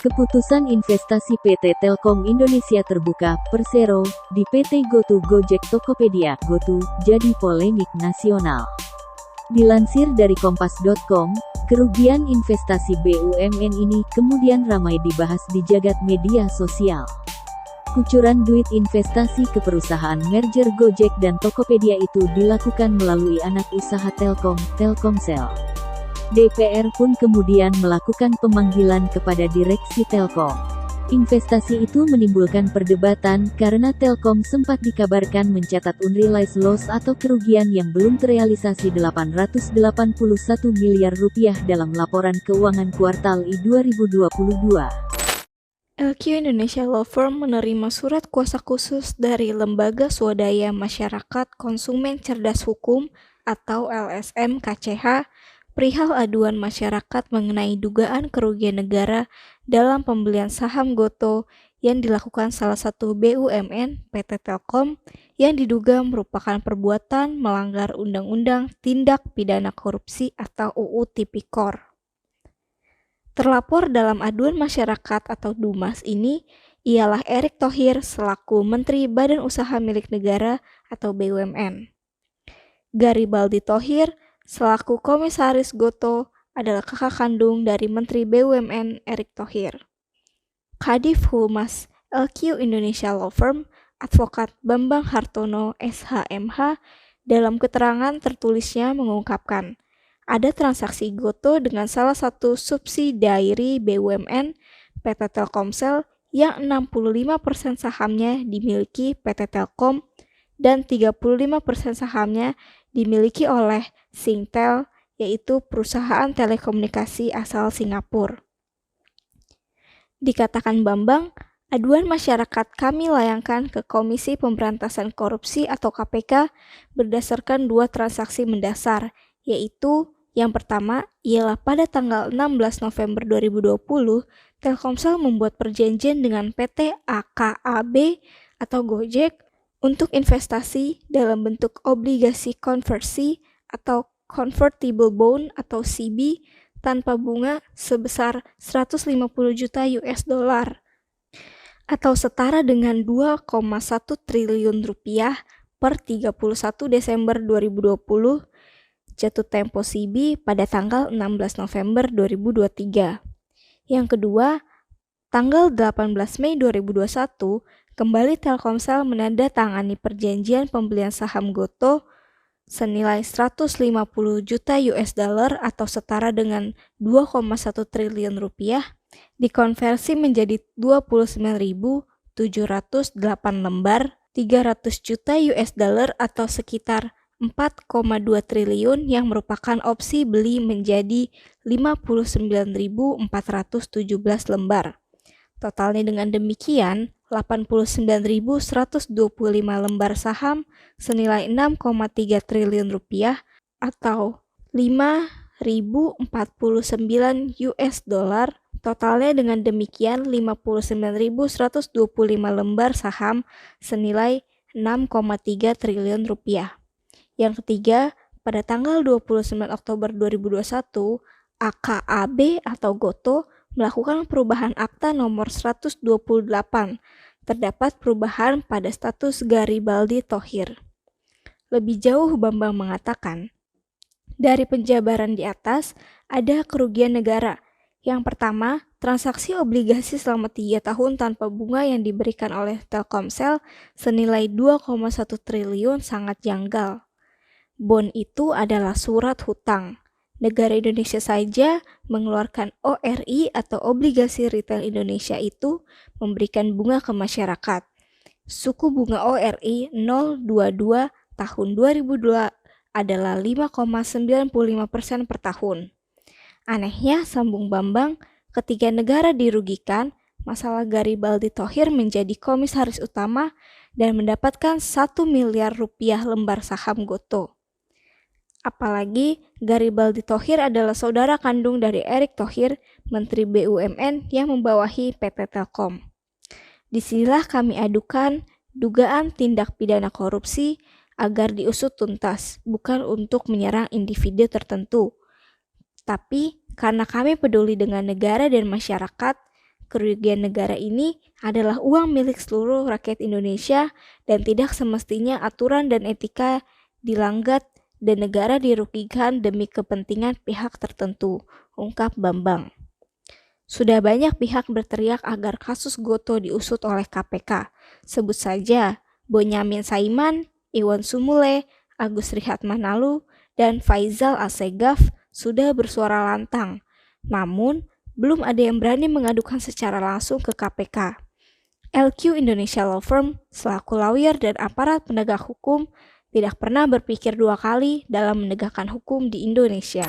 Keputusan investasi PT Telkom Indonesia terbuka, Persero, di PT GoTo Gojek Tokopedia, GoTo, jadi polemik nasional. Dilansir dari Kompas.com, kerugian investasi BUMN ini kemudian ramai dibahas di jagat media sosial. Kucuran duit investasi ke perusahaan merger Gojek dan Tokopedia itu dilakukan melalui anak usaha Telkom, Telkomsel. DPR pun kemudian melakukan pemanggilan kepada direksi Telkom. Investasi itu menimbulkan perdebatan karena Telkom sempat dikabarkan mencatat unrealized loss atau kerugian yang belum terrealisasi 881 miliar rupiah dalam laporan keuangan kuartal I 2022. LQ Indonesia Law Firm menerima surat kuasa khusus dari Lembaga Swadaya Masyarakat Konsumen Cerdas Hukum atau LSM KCH perihal aduan masyarakat mengenai dugaan kerugian negara dalam pembelian saham GoTo yang dilakukan salah satu BUMN PT Telkom yang diduga merupakan perbuatan melanggar Undang-Undang Tindak Pidana Korupsi atau UU Tipikor. Terlapor dalam aduan masyarakat atau DUMAS ini ialah Erick Thohir selaku Menteri Badan Usaha Milik Negara atau BUMN. Garibaldi Thohir selaku Komisaris GoTo adalah kakak kandung dari Menteri BUMN Erick Thohir. Kadif Humas LQ Indonesia Law Firm, Advokat Bambang Hartono SHMH, dalam keterangan tertulisnya mengungkapkan, ada transaksi GoTo dengan salah satu subsidiari BUMN PT Telkomsel yang 65% sahamnya dimiliki PT Telkom dan 35% sahamnya dimiliki oleh Singtel, yaitu perusahaan telekomunikasi asal Singapura. Dikatakan Bambang, aduan masyarakat kami layangkan ke Komisi Pemberantasan Korupsi atau KPK berdasarkan dua transaksi mendasar, yaitu yang pertama ialah pada tanggal 16 November 2020, Telkomsel membuat perjanjian dengan PT AKAB atau Gojek untuk investasi dalam bentuk obligasi konversi atau convertible bond atau CB tanpa bunga sebesar 150 juta US dollar atau setara dengan 2,1 triliun rupiah per 31 Desember 2020, jatuh tempo CB pada tanggal 16 November 2023. Yang kedua, tanggal 18 Mei 2021, kembali Telkomsel menandatangani perjanjian pembelian saham GoTo senilai 150 juta US dollar atau setara dengan 2,1 triliun rupiah dikonversi menjadi 29.708 lembar 300 juta US dollar atau sekitar 4,2 triliun yang merupakan opsi beli menjadi 59.417 lembar. Totalnya dengan demikian, 89.125 lembar saham senilai 6,3 triliun rupiah atau 5.049 US dollar. Totalnya dengan demikian 59.125 lembar saham senilai 6,3 triliun rupiah. Yang ketiga, pada tanggal 29 Oktober 2021, AKAB atau GoTo melakukan perubahan akta nomor 128. Terdapat perubahan pada status Garibaldi Thohir. Lebih jauh Bambang mengatakan, dari penjabaran di atas ada kerugian negara. Yang pertama, transaksi obligasi selama 3 tahun tanpa bunga yang diberikan oleh Telkomsel senilai 2,1 triliun sangat janggal. Bond itu adalah surat hutang. Negara Indonesia saja mengeluarkan ORI atau obligasi retail Indonesia itu memberikan bunga ke masyarakat. Suku bunga ORI 022 tahun 2002 adalah 5,95% per tahun. Anehnya, sambung Bambang, ketika negara dirugikan, masalah Garibaldi Thohir menjadi komisaris utama dan mendapatkan 1 miliar rupiah lembar saham GoTo. Apalagi Garibaldi Thohir adalah saudara kandung dari Erick Thohir, Menteri BUMN yang membawahi PT Telkom. Disinilah kami adukan dugaan tindak pidana korupsi agar diusut tuntas, bukan untuk menyerang individu tertentu. Tapi karena kami peduli dengan negara dan masyarakat, kerugian negara ini adalah uang milik seluruh rakyat Indonesia dan tidak semestinya aturan dan etika dilanggar dan negara dirugikan demi kepentingan pihak tertentu, ungkap Bambang. Sudah banyak pihak berteriak agar kasus Gotoh diusut oleh KPK. Sebut saja Bonyamin Saiman, Iwan Sumule, Agus Rihatmanalu, dan Faisal Assegaf sudah bersuara lantang. Namun, belum ada yang berani mengadukan secara langsung ke KPK. LQ Indonesia Law Firm selaku lawyer dan aparat penegak hukum tidak pernah berpikir dua kali dalam menegakkan hukum di Indonesia.